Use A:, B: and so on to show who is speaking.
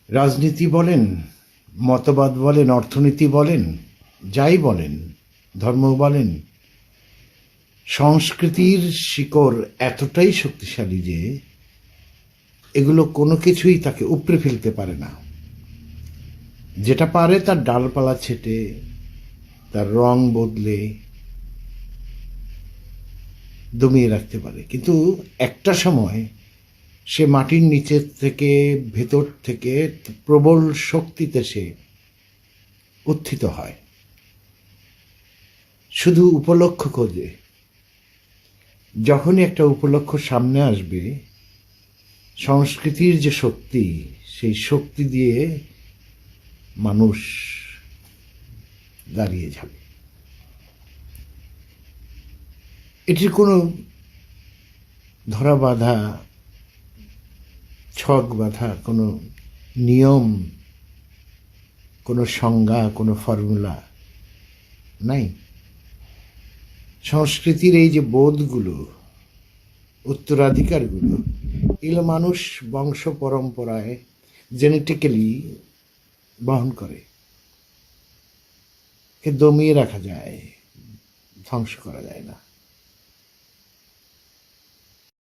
A: রাজনীতি বলেন, মতবাদ বলেন, অর্থনীতি বলেন, যাই বলেন, ধর্ম বলেন, সংস্কৃতির শিকড় এতটাই শক্তিশালী যে এগুলো কোনো কিছুই তাকে উপড়ে ফেলতে পারে না। যেটা পারে তার ডালপালা ছেটে, তার রং বদলে দমিয়ে রাখতে পারে, কিন্তু একটা সময় সে মাটির নিচের থেকে, ভেতর থেকে প্রবল শক্তিতে সে উত্থিত হয়, শুধু উপলক্ষ খোঁজে। যখনই একটা উপলক্ষ সামনে আসবে, সংস্কৃতির যে শক্তি, সেই শক্তি দিয়ে মানুষ দাঁড়িয়ে যাবে। এটির কোনো ধরা বাঁধা, ছক বাঁধা কোনো নিয়ম, কোনো সংজ্ঞা, কোনো ফর্মুলা নাই। সংস্কৃতির এই যে বোধগুলো, উত্তরাধিকারগুলো, এগুলো মানুষ বংশ পরম্পরায় জেনেটিক্যালি বহন করে। কে দমিয়ে রাখা যায়, ধ্বংস করা যায় না।